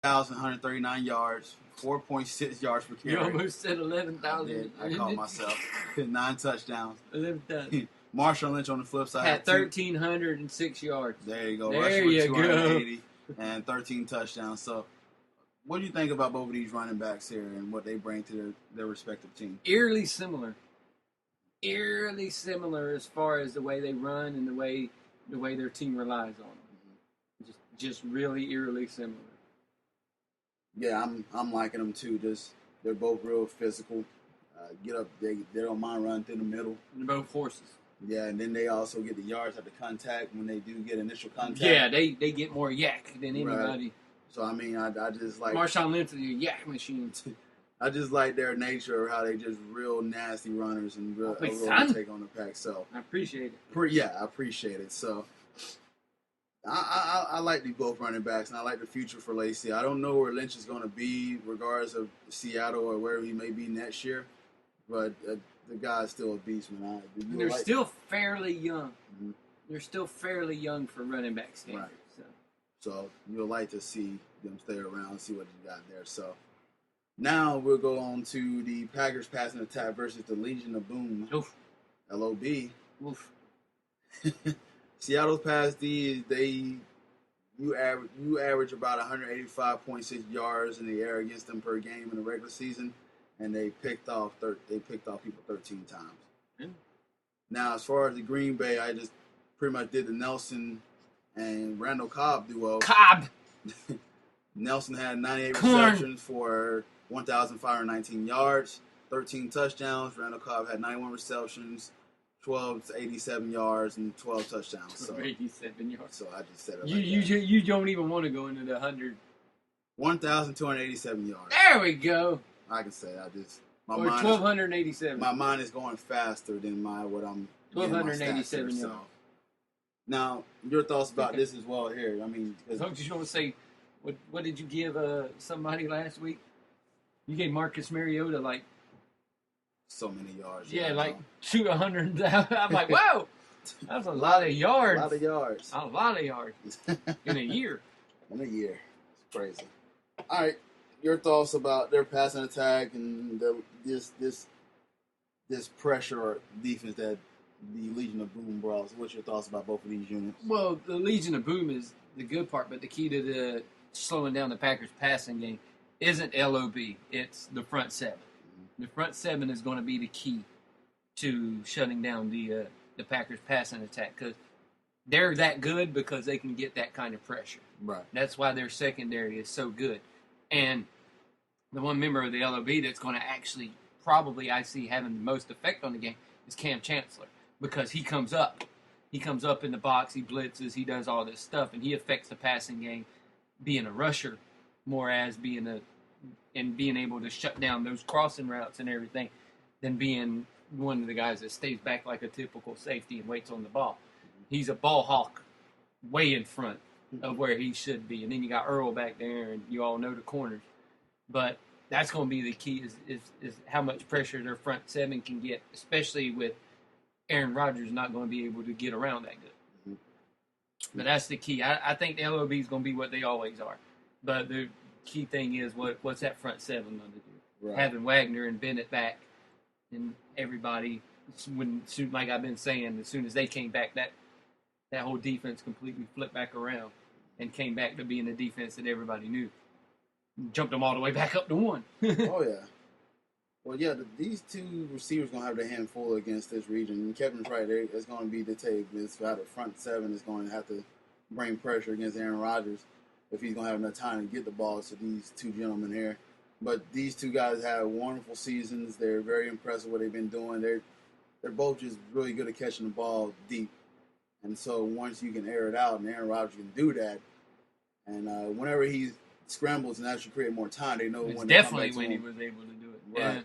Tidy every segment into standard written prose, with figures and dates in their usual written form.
1,139 yards, 4.6 yards per carry. You almost said 11,000. I caught myself. 9 touchdowns. 11,000. Marshawn Lynch on the flip side had 1,306 yards. There you go. There you go. 280 and 13 touchdowns. So, what do you think about both of these running backs here and what they bring to their respective teams? Eerily similar. Eerily similar as far as the way they run and the way their team relies on them. Just really eerily similar. Yeah, I'm liking them too. They're both real physical. Get up, they don't mind running through the middle. They're both horses. Yeah, and then they also get the yards at the contact when they do get initial contact. Yeah, they get more yak than anybody. Right. So I mean, I just like Marshawn Lynch is a yak machine. I just like their nature, how they just real nasty runners and real take on the pack. So I appreciate it. I appreciate it. So I like the both running backs, and I like the future for Lacy. I don't know where Lynch is going to be, regardless of Seattle or wherever he may be next year, but the guy's still a beast, man. They're still fairly young. Mm-hmm. They're still fairly young for running back standards. Right. So you'll like to see them stay around and see what you got there. So now we'll go on to the Packers passing attack versus the Legion of Boom. Oof. LOB. Oof. Seattle's pass D, you average about 185.6 yards in the air against them per game in the regular season, and they picked off people 13 times. Yeah. Now, as far as the Green Bay, I just pretty much did the Nelson and Randall Cobb duo. Nelson had 98 receptions for 1,519 yards, 13 touchdowns. Randall Cobb had 91 receptions, 12 to 87 yards, and 12 touchdowns. So 87 yards. So I just said it you don't even want to go into the 100. 1,287 yards. There we go. I can say my 1,287. My mind is going faster than what I'm. 1,287 yards. So. Now, your thoughts about this as well here. I mean, don't you want to say, what did you give somebody last week? You gave Marcus Mariota like so many yards. Yeah, like shoot 100. I'm like, whoa, that's a lot of yards. A lot of yards. A lot of yards in a year. In a year, it's crazy. All right, your thoughts about their passing attack and this pressure or defense that the Legion of Boom brought. What's your thoughts about both of these units? Well, the Legion of Boom is the good part, but the key to the slowing down the Packers' passing game isn't LOB. It's the front seven. The front seven is going to be the key to shutting down the Packers' passing attack because they're that good because they can get that kind of pressure. Right. That's why their secondary is so good. And the one member of the LOB that's going to actually probably I see having the most effect on the game is Cam Chancellor because he comes up. He comes up in the box, he blitzes, he does all this stuff, and he affects the passing game being a rusher more as being able to shut down those crossing routes and everything than being one of the guys that stays back like a typical safety and waits on the ball. He's a ball hawk way in front of where he should be. And then you got Earl back there, and you all know the corners. But that's going to be the key is how much pressure their front seven can get, especially with Aaron Rodgers not going to be able to get around that good. But that's the key. I think the LOB is going to be what they always are. But the key thing is what's that front seven going to do? Right. Having Wagner and Bennett back and everybody, like I've been saying, as soon as they came back, that whole defense completely flipped back around and came back to being the defense that everybody knew. Jumped them all the way back up to 1. Oh, yeah. Well, yeah, these two receivers going to have their hand full against this region. And Kevin's right. It's going to be the take. This how the front seven is going to have to bring pressure against Aaron Rodgers if he's going to have enough time to get the ball to these two gentlemen here. But these two guys have wonderful seasons. They're very impressive what they've been doing. They're both just really good at catching the ball deep. And so once you can air it out and Aaron Rodgers can do that, and whenever he scrambles and actually create more time, they know when definitely when he was able to do it. Right. Yeah.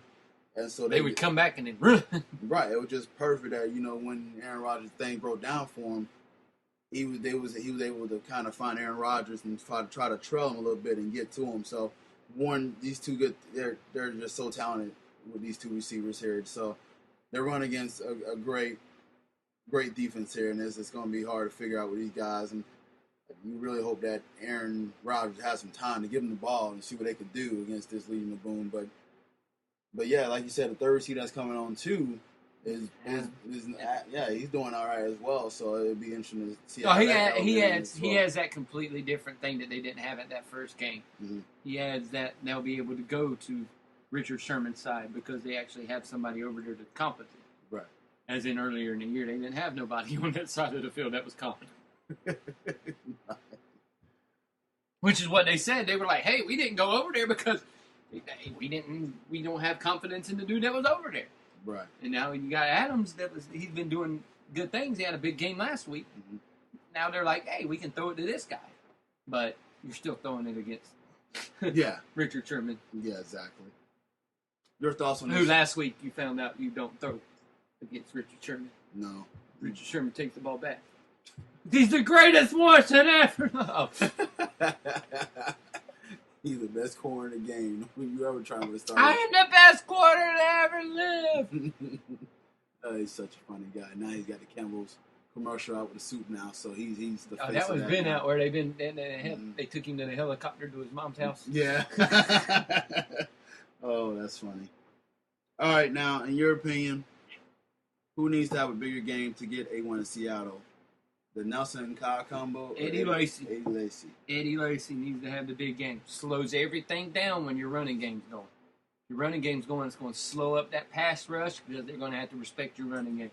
And so they would come back and then run. Right. It was just perfect that, when Aaron Rodgers' thing broke down for him, he was able to kind of find Aaron Rodgers and try to trail him a little bit and get to him. So these two good, they're just so talented with these two receivers here. So they're running against a great defense here, and it's going to be hard to figure out with these guys. And You really hope that Aaron Rodgers has some time to give him the ball and see what they could do against this Legion of Boom. But yeah, like you said, the third receiver that's coming on too is he's doing all right as well. So it'd be interesting to see. He has that completely different thing that they didn't have at that first game. Mm-hmm. He adds that they'll be able to go to Richard Sherman's side because they actually have somebody over there that's competent. Right. As in earlier in the year, they didn't have nobody on that side of the field that was competent. Which is what they said. They were like, "Hey, we didn't go over there because we don't have confidence in the dude that was over there." Right. And now you got Adams. He's been doing good things. He had a big game last week. Mm-hmm. Now they're like, "Hey, we can throw it to this guy," but you're still throwing it against Richard Sherman. Yeah, exactly. Your thoughts on who this? Last week you found out you don't throw against Richard Sherman. No. Richard Sherman takes the ball back. He's the greatest Washington ever. Oh. He's the best corner in the game. When you ever try to start. I am the best corner to ever live. He's such a funny guy. Now he's got the Campbell's commercial out with the suit now, so he's the face that was of been now. out where they took him to the helicopter to his mom's house. Yeah. Oh, that's funny. All right, now in your opinion, who needs to have a bigger game to get A1 in Seattle? The Nelson and Kyle combo? Eddie Lacy. Eddie Lacy needs to have the big game. Slows everything down when your running game's going. Your running game's going, it's going to slow up that pass rush because they're going to have to respect your running game.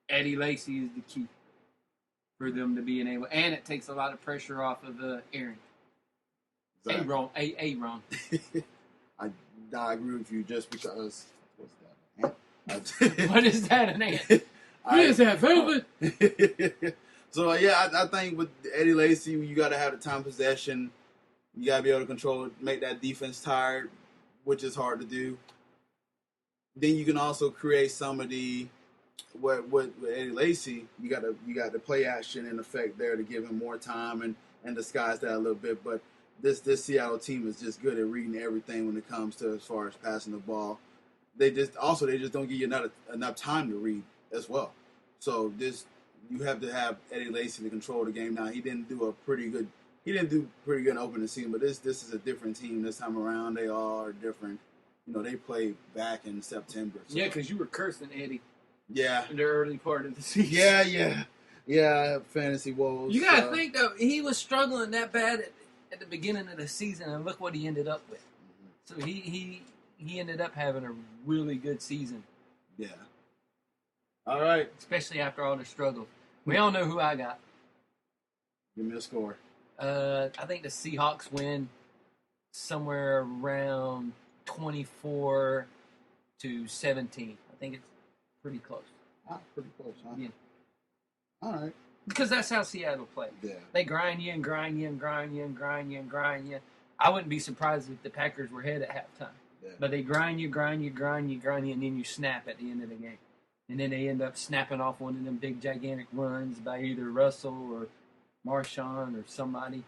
Eddie Lacy is the key for them to being able, and it takes a lot of pressure off of Aaron. Exactly. Aaron. I agree with you just because. What's that? What is that, an ant? What is that, velvet? So, yeah, I think with Eddie Lacy, you got to have the time possession. You got to be able to control it, make that defense tired, which is hard to do. Then you can also create some of the, with Eddie Lacy, you got the play action and effect there to give him more time and disguise that a little bit. But this Seattle team is just good at reading everything when it comes to as far as passing the ball. They just don't give you enough time to read as well. So you have to have Eddie Lacy to control the game. Now he didn't do pretty good in opening season, but this is a different team this time around. They all are different. They played back in September. So. Yeah, because you were cursing Eddie. Yeah. In the early part of the season. Yeah. I have fantasy woes. You gotta think though, he was struggling that bad at the beginning of the season, and look what he ended up with. Mm-hmm. So he ended up having a really good season. Yeah. All right. Especially after all the struggle. We all know who I got. Give me a score. I think the Seahawks win somewhere around 24-17. I think it's pretty close. Pretty close, huh? Yeah. All right. Because that's how Seattle plays. Yeah. They grind you and grind you and grind you and grind you and grind you. I wouldn't be surprised if the Packers were ahead at halftime. Yeah. But they grind you, and then you snap at the end of the game. And then they end up snapping off one of them big, gigantic runs by either Russell or Marshawn or somebody.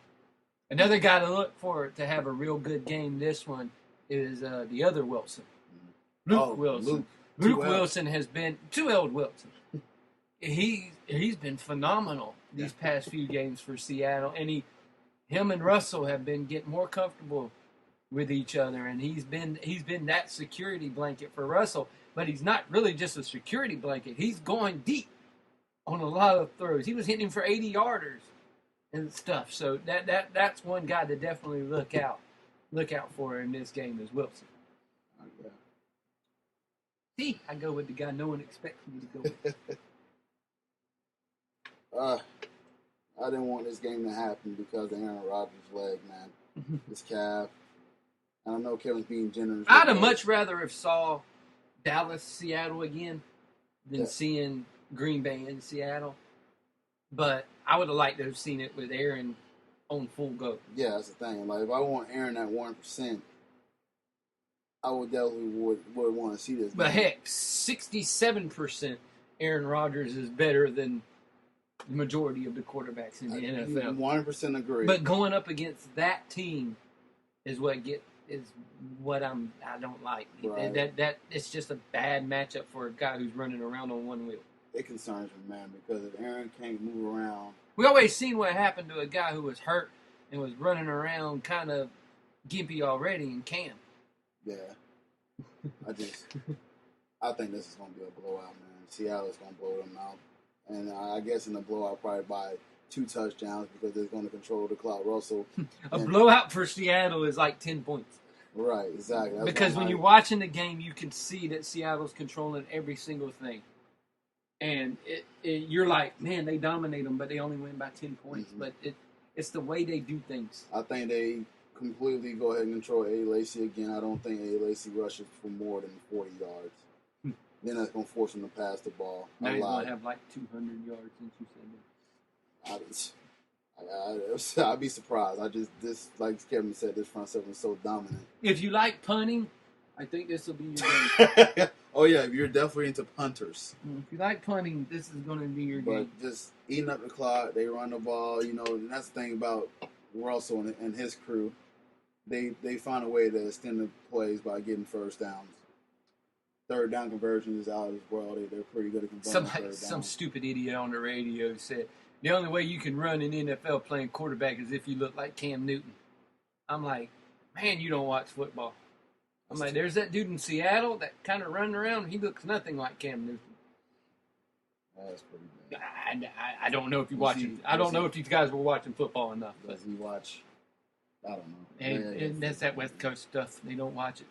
Another guy to look for to have a real good game this one is the other Wilson. Luke Wilson. Luke Wilson has been... 2L Wilson. He's been phenomenal these past few games for Seattle. And him and Russell have been getting more comfortable with each other. And he's been that security blanket for Russell. But he's not really just a security blanket. He's going deep on a lot of throws. He was hitting him for 80-yarders and stuff. So that's one guy to definitely look out for in this game is Wilson. Yeah. See, I go with the guy no one expects me to go with. I didn't want this game to happen because of Aaron Rodgers' leg, man. His calf. I know Kevin's being generous. I'd have much rather have saw Dallas, Seattle again than seeing Green Bay in Seattle. But I would have liked to have seen it with Aaron on full go. Yeah, that's the thing. Like, if I want Aaron at 1%, I would definitely would want to see this. But heck, 67% Aaron Rodgers is better than the majority of the quarterbacks in the NFL. 100% agree. But going up against that team is what I don't like. Right. That it's just a bad matchup for a guy who's running around on one wheel. It concerns me, man, because if Aaron can't move around We always seen what happened to a guy who was hurt and was running around kind of gimpy already in Cam. Yeah. I think this is going to be a blowout, man. Seattle's going to blow them out. And I guess in the blowout probably by 2 touchdowns because they're going to control the clock. Russell. A blowout for Seattle is like 10 points. Right, exactly. That's because when you're watching the game, you can see that Seattle's controlling every single thing. And you're like, man, they dominate them, but they only win by 10 points. Mm-hmm. But it's the way they do things. I think they completely go ahead and control A. Lacy again. I don't think A. Lacy rushes for more than 40 yards. Then that's going to force him to pass the ball. Now he's going to have like 200 yards since you said that. I'd be surprised. Like Kevin said, this front seven is so dominant. If you like punting, I think this will be your game. Oh, yeah, you're definitely into punters. If you like punting, this is going to be your game. But just eating up the clock, they run the ball, and that's the thing about Russell and his crew. They find a way to extend the plays by getting first downs. Third down conversion is out as well. They're pretty good at converting third down. Some stupid idiot on the radio said, the only way you can run in the NFL playing quarterback is if you look like Cam Newton. I'm like, man, you don't watch football. I'm like, there's that dude in Seattle that kind of running around. He looks nothing like Cam Newton. That's pretty bad. I don't know if you watch it. I don't know if these guys were watching football enough. Does he watch? I don't know. And that's that West Coast stuff. They don't watch it.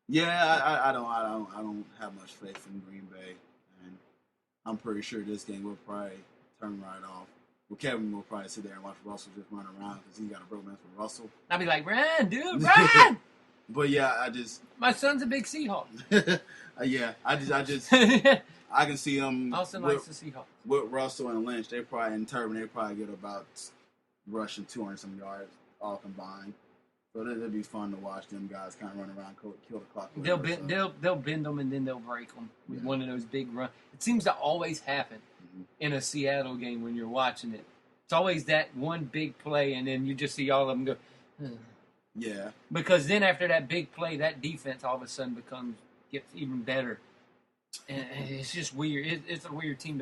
Yeah, I don't have much faith in Green Bay, and I'm pretty sure this game will probably turn right off. Well, Kevin will probably sit there and watch Russell just run around because he got a romance with Russell. I'll be like, run, dude, run! But yeah, my son's a big Seahawk. Yeah, I can see him. Austin likes the Seahawks. With Russell and Lynch, they probably get about rushing 200 some yards all combined. So it'll be fun to watch them guys kind of run around, kill the clock. They'll bend them and then they'll break them with one of those big runs. It seems to always happen in a Seattle game when you're watching it. It's always that one big play, and then you just see all of them go. Yeah. Because then after that big play, that defense all of a sudden gets even better, and it's just weird. It's a weird team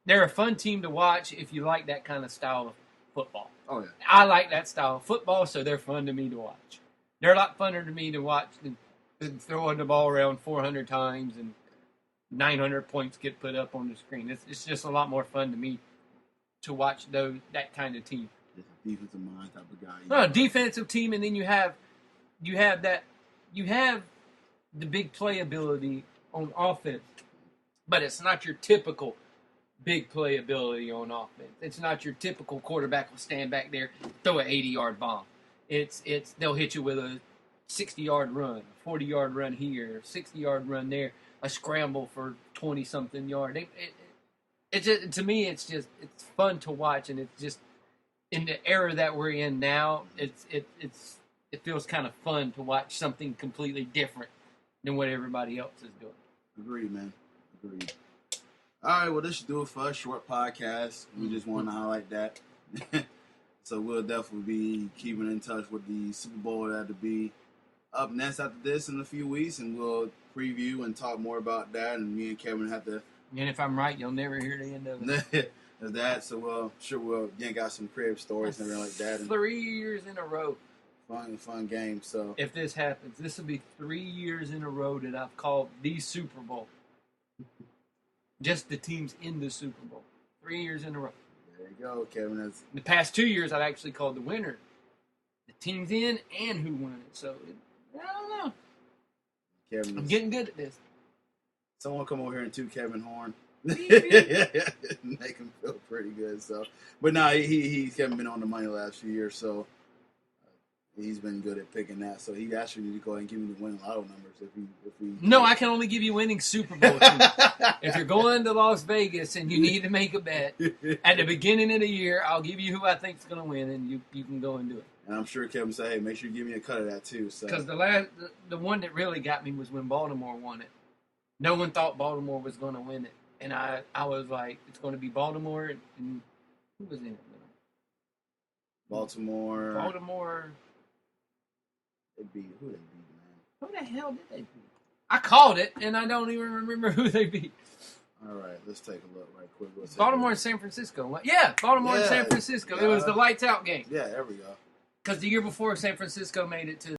they're a fun team to watch if you like that kind of style of football. Oh, yeah. I like that style of football, so they're fun to me to watch. They're a lot funner to me to watch than throwing the ball around 400 times and 900 points get put up on the screen. It's just a lot more fun to me to watch that kind of team. It's a defensive mind type of guy. No, defensive team, and then you have the big playability on offense, but it's not your typical big playability on offense. It's not your typical quarterback will stand back there, throw an 80-yard bomb. They'll hit you with a 60-yard run, a 40-yard run here, a 60-yard run there, a scramble for 20-something yard. To me, it's fun to watch, and it's just in the era that we're in now. It feels kind of fun to watch something completely different than what everybody else is doing. Agreed, man. Agreed. All right, well, this should do it for a short podcast. We just want to highlight that. So we'll definitely be keeping in touch with the Super Bowl that'll be up next after this in a few weeks, and we'll preview and talk more about that. And me and Kevin have to. And if I'm right, you'll never hear the end of it. There's that. So we'll got some crib stories and everything like that. And 3 years in a row. Fun game. So if this happens, this will be 3 years in a row that I've called the Super Bowl. Just the teams in the Super Bowl. 3 years in a row. There you go, Kevin. The past 2 years, I've actually called the winner. The teams in and who won it. So, I don't know. I'm getting good at this. Someone come over here and toot Kevin Horn. Make him feel pretty good. So, but no, he hasn't been on the money the last few years, so he's been good at picking that. So he actually need to go ahead and give me the winning lotto numbers if we. No, I can only give you winning Super Bowl teams. If you're going to Las Vegas and you need to make a bet at the beginning of the year, I'll give you who I think is going to win, and you can go and do it. And I'm sure Kevin said, "Hey, make sure you give me a cut of that too." Because the one that really got me was when Baltimore won it. No one thought Baltimore was going to win it. And I was like, it's going to be Baltimore. And who was in it? Baltimore. Who they beat, man? Who the hell did they beat? I called it, and I don't even remember who they beat. All right, let's take a look right quick. Baltimore and San Francisco. Yeah, Baltimore and San Francisco. It was the lights out game. Yeah, there we go. Because the year before, San Francisco made it to